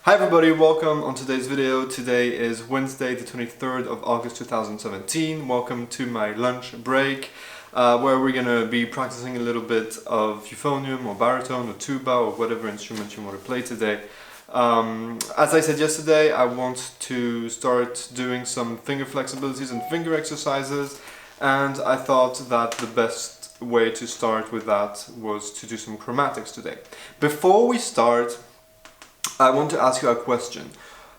Hi everybody, welcome on today's video. Today is Wednesday the 23rd of August 2017. Welcome to my lunch break where we're going to be practicing a little bit of euphonium or baritone or tuba or whatever instrument you want to play today. As I said yesterday, I want to start doing some finger flexibilities and finger exercises, and I thought that the best way to start with that was to do some chromatics today. Before we start, I want to ask you a question.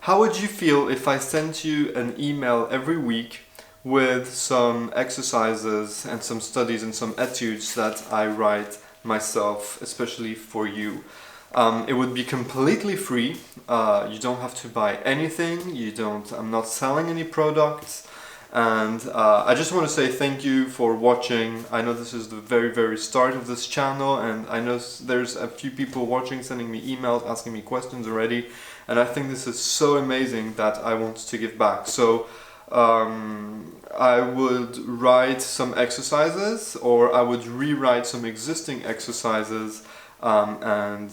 How would you feel if I sent you an email every week with some exercises and some studies and some etudes that I write myself, especially for you? It would be completely free. You don't have to buy anything. I'm not selling any products. And I just want to say thank you for watching. I know this is the very start of this channel, and I know there's a few people watching, sending me emails, asking me questions already, and I think this is so amazing that I want to give back. So I would write some exercises, or I would rewrite some existing exercises and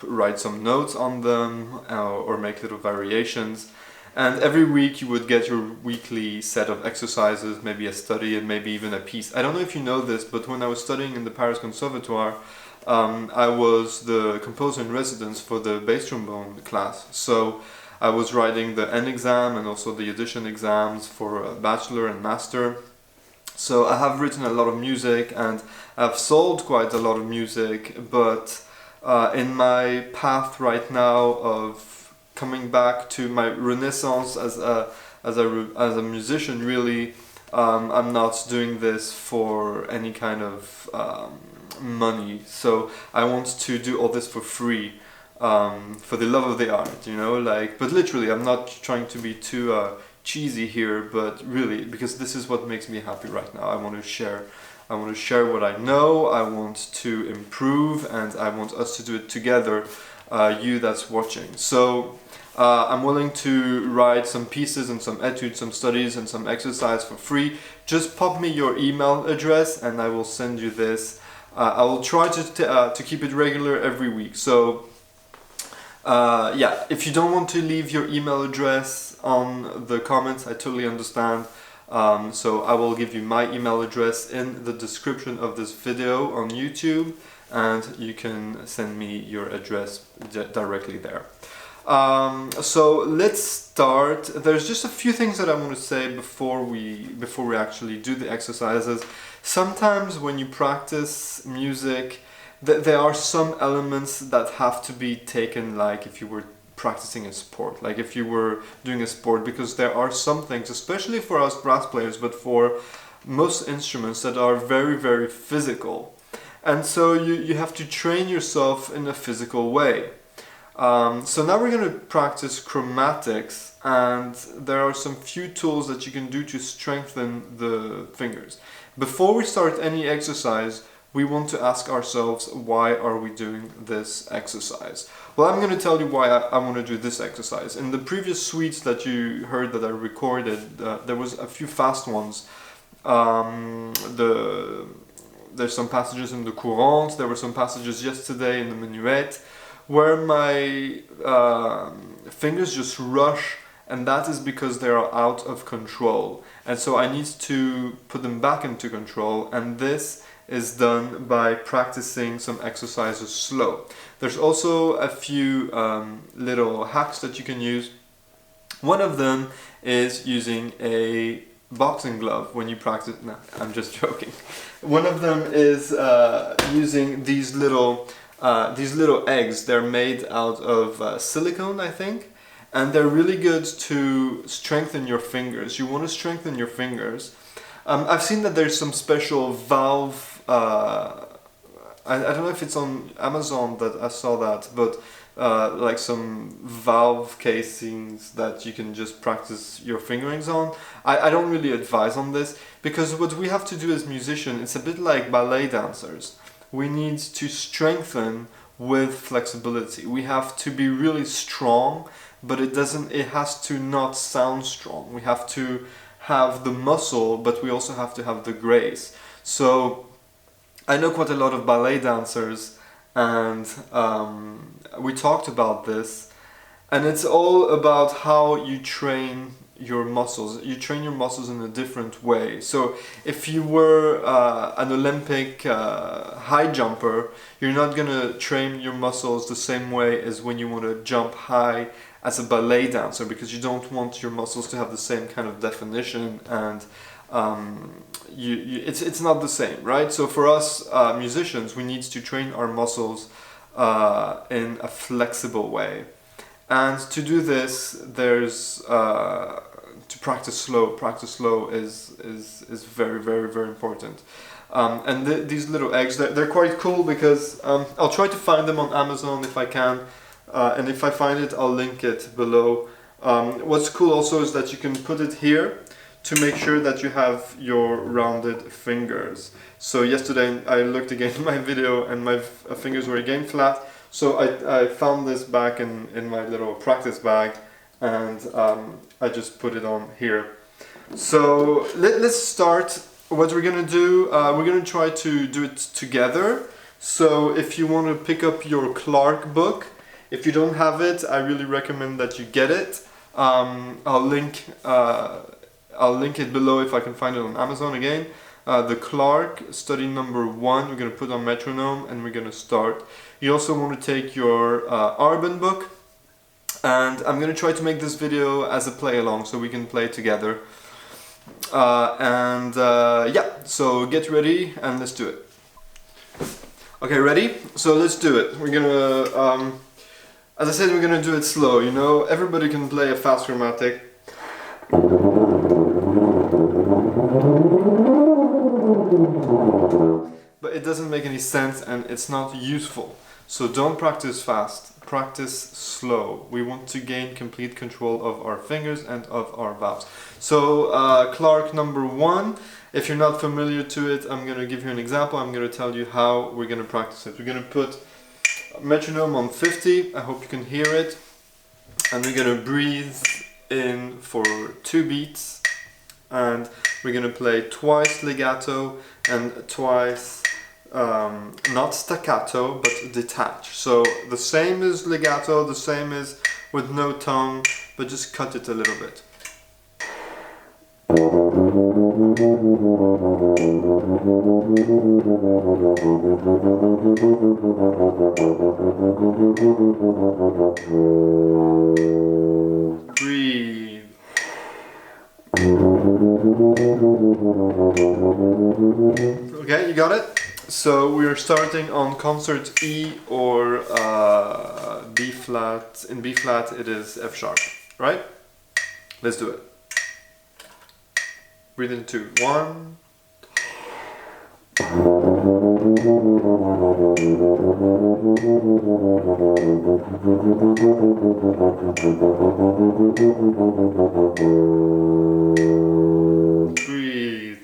write some notes on them or make little variations. And every week you would get your weekly set of exercises, maybe a study and maybe even a piece. I don't know if you know this, but when I was studying in the Paris Conservatoire, I was the composer in residence for the bass trombone class. So I was writing the N exam and also the addition exams for a bachelor and master. So I have written a lot of music and I've sold quite a lot of music, but in my path right now of coming back to my renaissance as a musician, really, I'm not doing this for any kind of money. So I want to do all this for free, for the love of the art, you know, like. But literally, I'm not trying to be too cheesy here, but really, because this is what makes me happy right now. I want to share what I know. I want to improve, and I want us to do it together. You that's watching. So I'm willing to write some pieces and some etudes, some studies and some exercise for free. Just pop me your email address and I will send you this. I will try to keep it regular every week. So yeah, if you don't want to leave your email address on the comments, I totally understand. So I will give you my email address in the description of this video on YouTube, and you can send me your address directly there. So let's start. There's just a few things that I want to say before we actually do the exercises. Sometimes when you practice music, there are some elements that have to be taken, like if you were practicing a sport, like if you were doing a sport, because there are some things, especially for us brass players, but for most instruments, that are very physical. And so you have to train yourself in a physical way. So now we're going to practice chromatics, and there are some few tools that you can do to strengthen the fingers. Before we start any exercise, we want to ask ourselves, why are we doing this exercise? Well, I'm going to tell you why I want to do this exercise. In the previous suites that you heard that I recorded, there was a few fast ones. There's some passages in the courante, there were some passages yesterday in the minuet, where my fingers just rush, and that is because they are out of control. And so I need to put them back into control, and this is done by practicing some exercises slow. There's also a few little hacks that you can use. One of them is using a boxing glove when you practice. No, I'm just joking. One of them is using these little eggs. They're made out of silicone, I think, and they're really good to strengthen your fingers. You want to strengthen your fingers. I've seen that there's some special valve. I don't know if it's on Amazon that I saw that, but like some valve casings that you can just practice your fingerings on. I don't really advise on this, because what we have to do as musicians, it's a bit like ballet dancers. We need to strengthen with flexibility. We have to be really strong, but it has to not sound strong. We have to have the muscle, but we also have to have the grace. So I know quite a lot of ballet dancers, and we talked about this, And it's all about how you train your muscles. You train your muscles in a different way. So if you were an Olympic high jumper, you're not gonna train your muscles the same way as when you want to jump high as a ballet dancer, because you don't want your muscles to have the same kind of definition, and it's not the same, right? So for us musicians, we need to train our muscles in a flexible way. And to do this, there's to practice slow. Practice slow is very, very, very important. And these little eggs, they're quite cool, because I'll try to find them on Amazon if I can, and if I find it, I'll link it below. What's cool also is that you can put it here to make sure that you have your rounded fingers. So yesterday I looked again in my video and my fingers were again flat. So I found this back in my little practice bag, and I just put it on here. So let's start. What we're gonna do, we're gonna try to do it together. So if you want to pick up your Clark book, if you don't have it, I really recommend that you get it. I'll link it below if I can find it on Amazon again. The Clark study number 1, we're gonna put on metronome and we're gonna start. You also want to take your Arban book, and I'm gonna try to make this video as a play along so we can play together. Yeah, so get ready and let's do it. Okay, ready? So let's do it. We're gonna, as I said, we're gonna do it slow, you know? Everybody can play a fast chromatic. But it doesn't make any sense and it's not useful. So don't practice fast, practice slow. We want to gain complete control of our fingers and of our valves. So Clark number 1, if you're not familiar to it, I'm going to give you an example. I'm going to tell you how we're going to practice it. We're going to put metronome on 50, I hope you can hear it. And we're going to breathe in for 2 beats. And we're going to play twice legato and twice not staccato, but detached. So the same as legato, the same as with no tongue, but just cut it a little bit. Breathe. Okay, you got it? So we are starting on concert E or B flat. In B flat it is F sharp, right? Let's do it. Breathe in 2. 1. Breathe.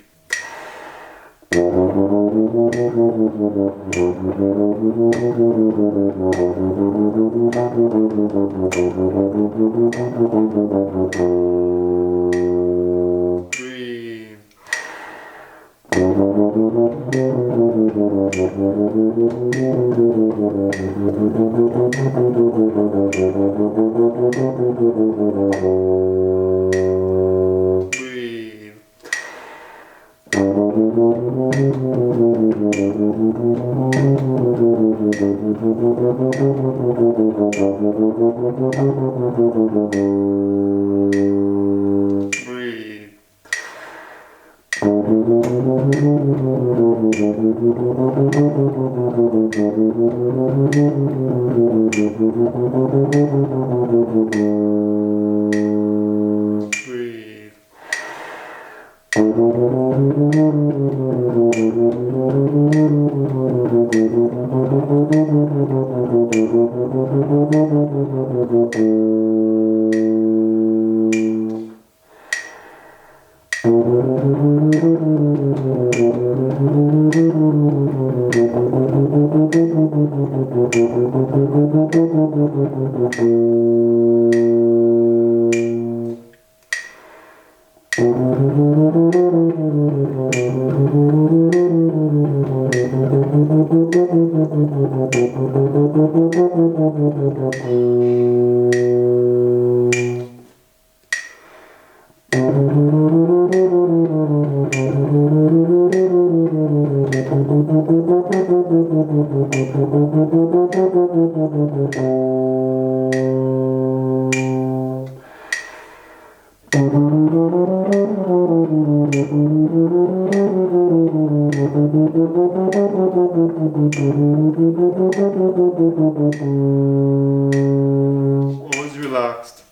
Always relaxed.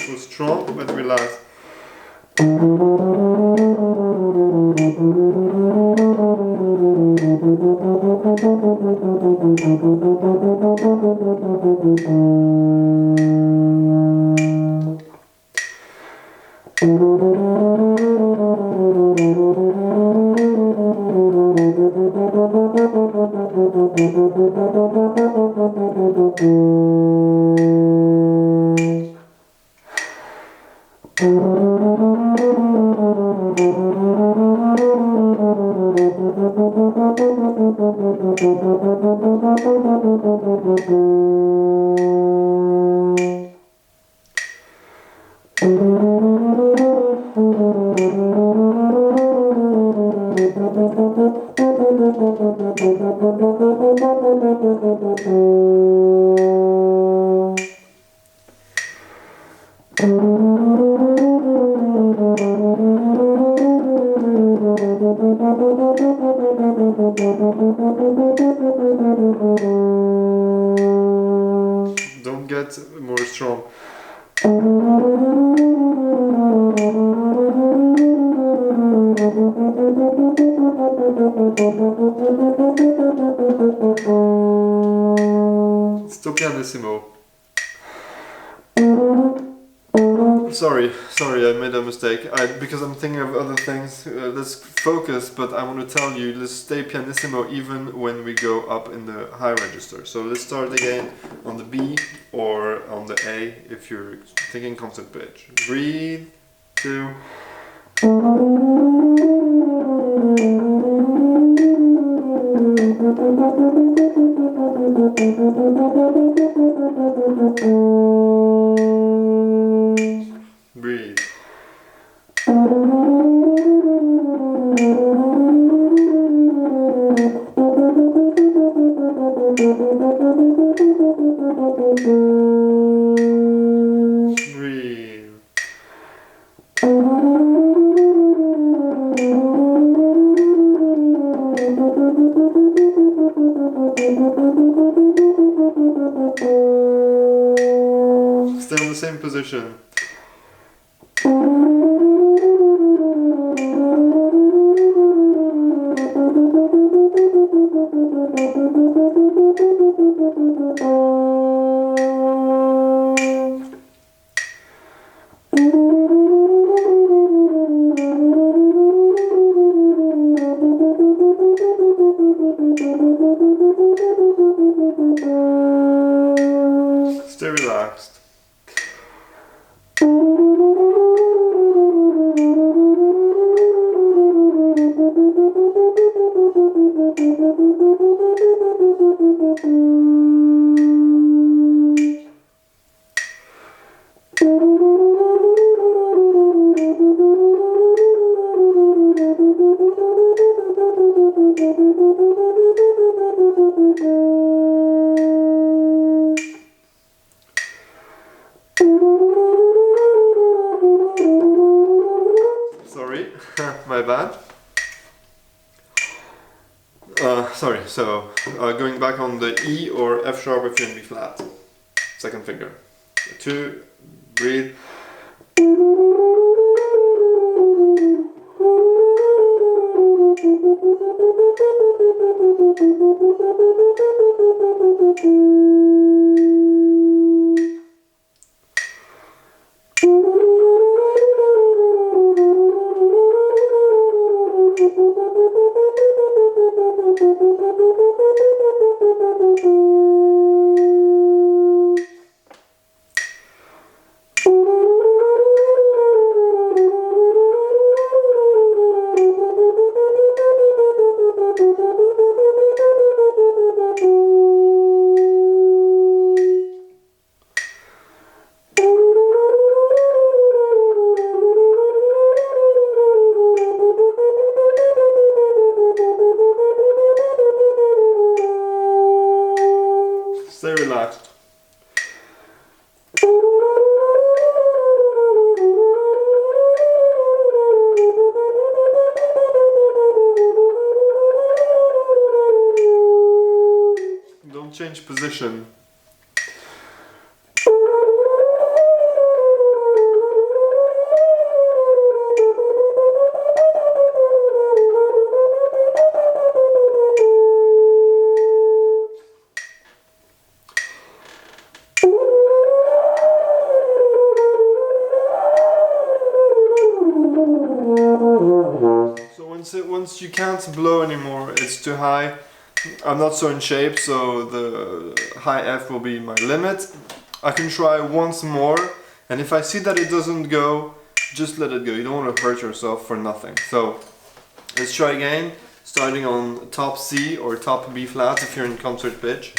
So strong but relaxed. Don't get more strong. Sto pianissimo. Sorry, I made a mistake. Because I'm thinking of other things. Let's focus, but I want to tell you, let's stay pianissimo even when we go up in the high register. So let's start again on the B or on the A if you're thinking concert pitch. Breathe, 2. Breathe. Breathe. Stay in the same position. Stay relaxed. Sorry, my bad. Sorry, so going back on the E or F sharp if you're in B flat. Second finger. 2, breathe. pinch position. So once you can't blow anymore, it's too high. I'm not so in shape, so the high F will be my limit. I can try once more, and if I see that it doesn't go, just let it go. You don't want to hurt yourself for nothing. So let's try again, starting on top C or top B flat if you're in concert pitch.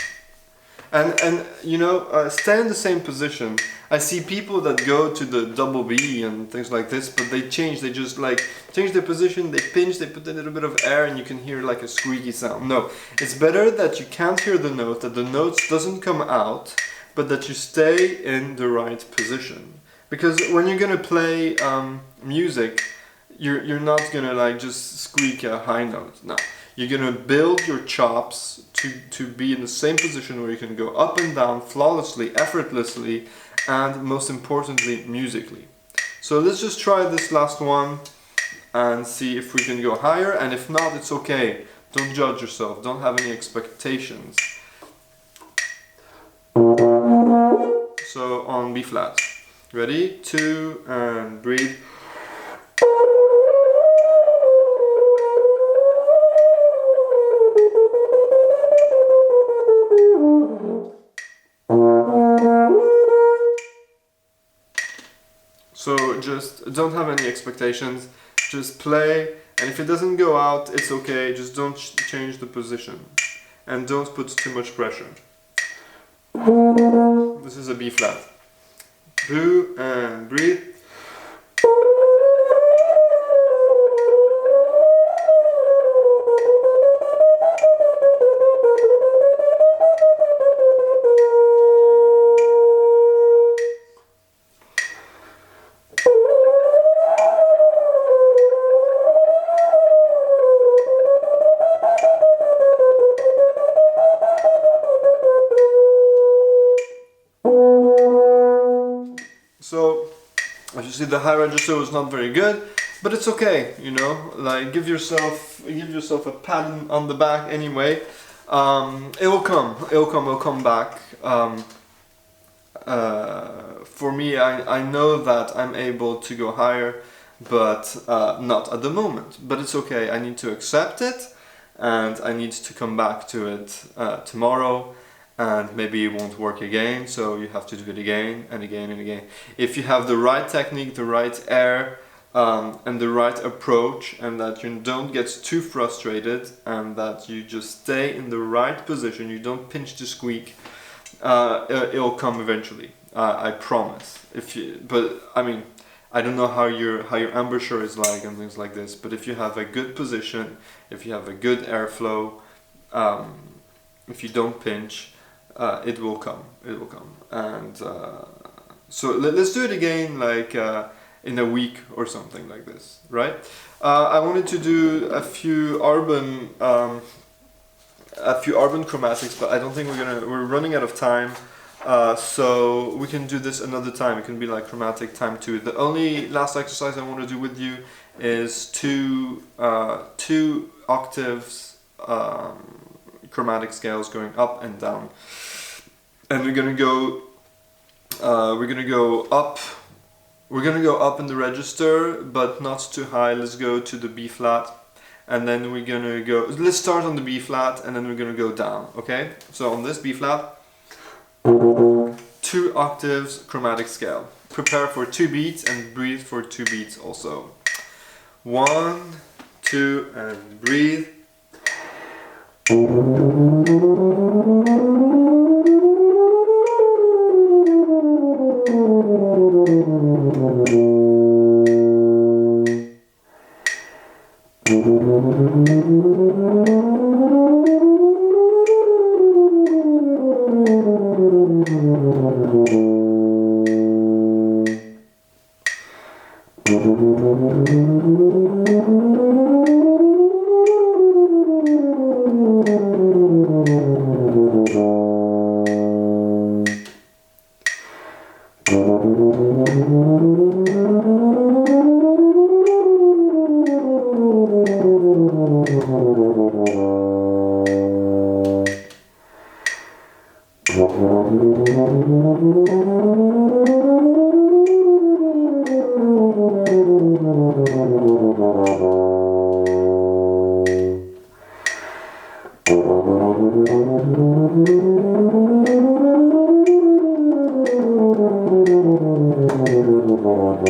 And you know, stay in the same position. I see people that go to the double B and things like this, but they just like change their position, they pinch, they put a little bit of air, and you can hear like a squeaky sound. No, it's better that you can't hear the note, that the notes doesn't come out, but that you stay in the right position. Because when you're gonna play music, you're not gonna like just squeak a high note. No. You're gonna build your chops to be in the same position where you can go up and down flawlessly, effortlessly, and most importantly, musically. So let's just try this last one and see if we can go higher, and if not, it's okay. Don't judge yourself, don't have any expectations. So on B flat. Ready? 2, and breathe. So just don't have any expectations, just play, and if it doesn't go out, it's okay, just don't change the position, and don't put too much pressure. This is a B flat. Do and breathe. So, as you see, the high register was not very good, but it's okay, you know. Like give yourself a pat on the back anyway. It will come back. For me, I know that I'm able to go higher, but not at the moment. But it's okay. I need to accept it, and I need to come back to it tomorrow. And maybe it won't work again, so you have to do it again and again and again. If you have the right technique, the right air, and the right approach, and that you don't get too frustrated, and that you just stay in the right position, you don't pinch to squeak, it'll come eventually. I promise. But I mean, I don't know how your embouchure is like and things like this. But if you have a good position, if you have a good airflow, if you don't pinch, it will come. It will come. And so let's do it again, like in a week or something like this, right? I wanted to do a few Arban chromatics, but I don't think we're running out of time. So we can do this another time. It can be like chromatic time 2. The only last exercise I want to do with you is two octaves chromatic scales going up and down, and we're gonna go up. We're gonna go up in the register, but not too high. Let's go to the B flat, and then we're gonna go. Let's start on the B flat, and then we're gonna go down. Okay. So on this B flat, 2 octaves chromatic scale. Prepare for 2 beats and breathe for 2 beats also. 1, 2, and breathe. Sorry,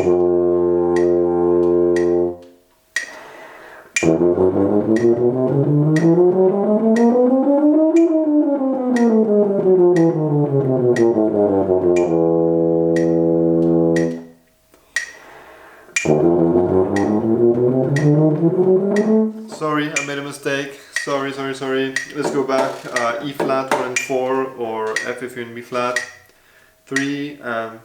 I made a mistake. Sorry. Let's go back. E flat 1 and 4, or F if you're in B flat. 3 and.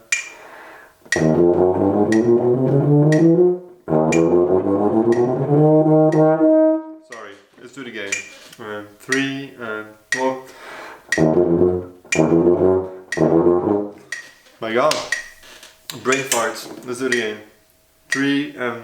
Sorry, let's do it again. 3 and 4. My God, brain farts. Let's do it again. 3 and.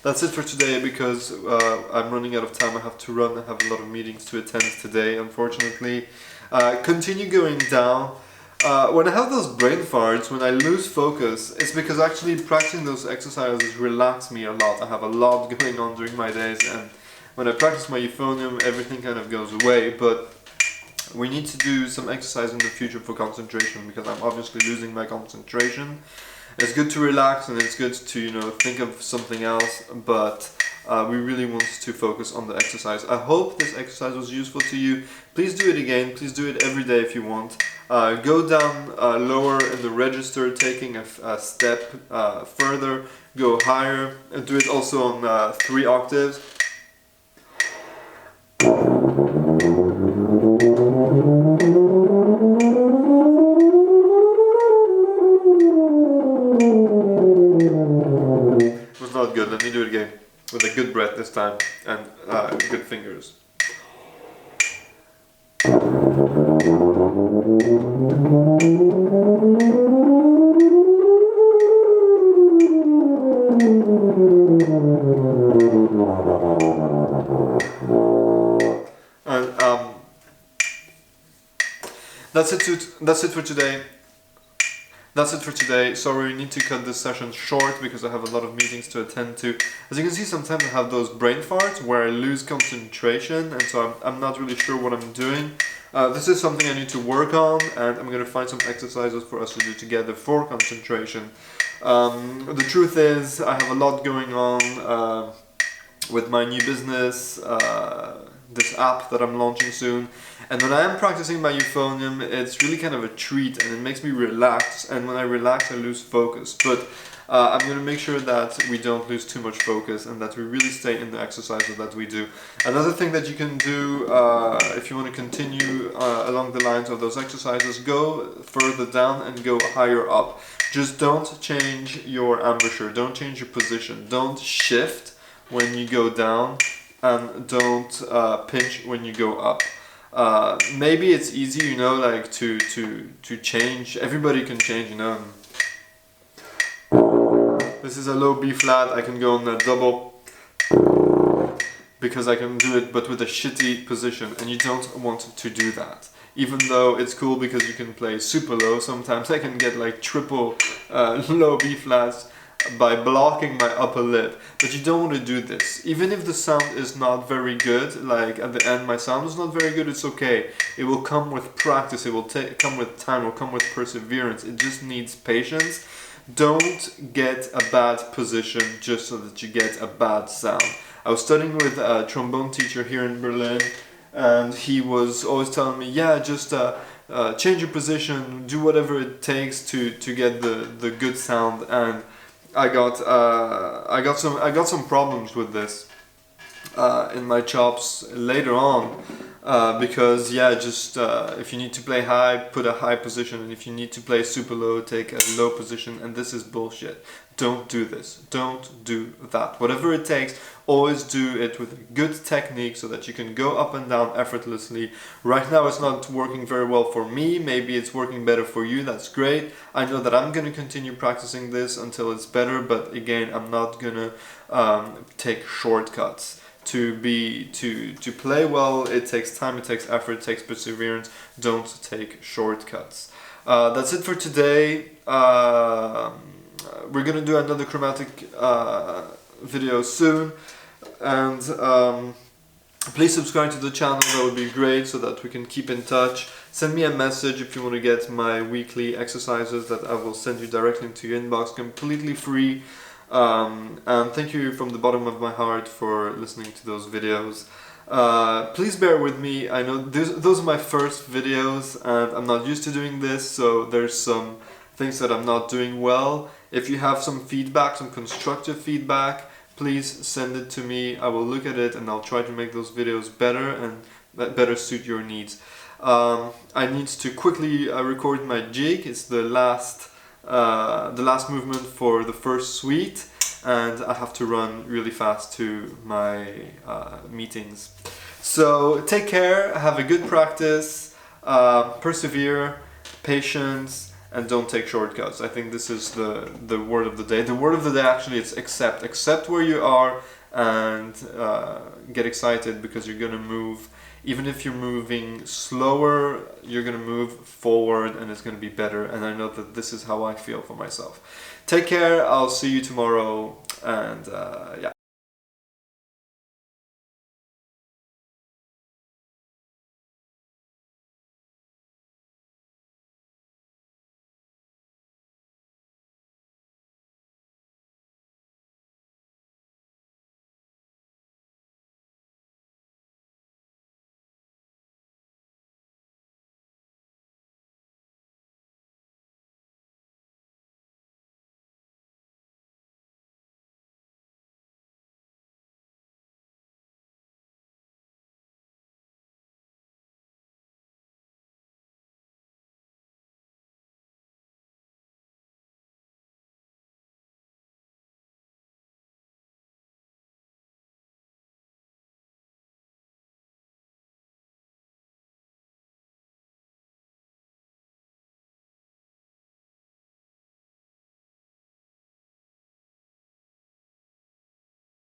That's it for today, because I'm running out of time. I have to run. I have a lot of meetings to attend today, unfortunately. Continue going down. When I have those brain farts, when I lose focus, it's because actually practicing those exercises relax me a lot. I have a lot going on during my days, and when I practice my euphonium, everything kind of goes away. But we need to do some exercise in the future for concentration, because I'm obviously losing my concentration. It's good to relax, and it's good to think of something else, but we really want to focus on the exercise. I hope this exercise was useful to you. Please do it again. Please do it every day if you want. Go down lower in the register, taking a step further. Go higher, and do it also on 3 octaves. Not good. Let me do it again with a good breath this time, and good fingers. And that's it for today. That's it for today. Sorry, we need to cut this session short because I have a lot of meetings to attend to. As you can see, sometimes I have those brain farts where I lose concentration, and so I'm not really sure what I'm doing. This is something I need to work on, and I'm going to find some exercises for us to do together for concentration. The truth is, I have a lot going on with my new business, this app that I'm launching soon. And when I am practicing my euphonium, it's really kind of a treat, and it makes me relax. And when I relax, I lose focus. But I'm going to make sure that we don't lose too much focus, and that we really stay in the exercises that we do. Another thing that you can do, if you want to continue along the lines of those exercises, go further down and go higher up. Just don't change your embouchure, don't change your position, don't shift when you go down, and don't pinch when you go up. Maybe it's easy, like to change. Everybody can change, This is a low B flat. I can go on a double because I can do it, but with a shitty position, and you don't want to do that. Even though it's cool because you can play super low, sometimes I can get like triple low B flats by blocking my upper lip, but you don't want to do this. Even if the sound is not very good, like at the end my sound is not very good, it's okay. It will come with practice, it will come with time, it will come with perseverance. It just needs patience, don't get a bad position just so that you get a bad sound. I was studying with a trombone teacher here in Berlin, and he was always telling me, yeah, just change your position, do whatever it takes to get the good sound. And I got some problems with this in my chops later on, because yeah, just if you need to play high, put a high position, and if you need to play super low, take a low position. And this is bullshit. Don't do this. Don't do that. Whatever it takes, always do it with a good technique so that you can go up and down effortlessly. Right now it's not working very well for me. Maybe it's working better for you. That's great. I know that I'm going to continue practicing this until it's better, but again, I'm not going to take shortcuts. To play well, it takes time, it takes effort, it takes perseverance. Don't take shortcuts. That's it for today. We're gonna do another chromatic video soon, and please subscribe to the channel. That would be great, so that we can keep in touch. Send me a message if you want to get my weekly exercises that I will send you directly into your inbox, completely free. And thank you from the bottom of my heart for listening to those videos. Please bear with me. I know those are my first videos and I'm not used to doing this, so there's some things that I'm not doing well. If you have some feedback, some constructive feedback, please send it to me. I will look at it and I'll try to make those videos better and better suit your needs. I need to quickly record my jig. It's the last movement for the first suite, and I have to run really fast to my meetings. So take care, have a good practice, persevere, patience, and don't take shortcuts. I think this is the word of the day. The word of the day actually is accept. Accept where you are and get excited, because you're gonna move. Even if you're moving slower, you're gonna move forward and it's gonna be better. And I know that this is how I feel for myself. Take care, I'll see you tomorrow, and yeah.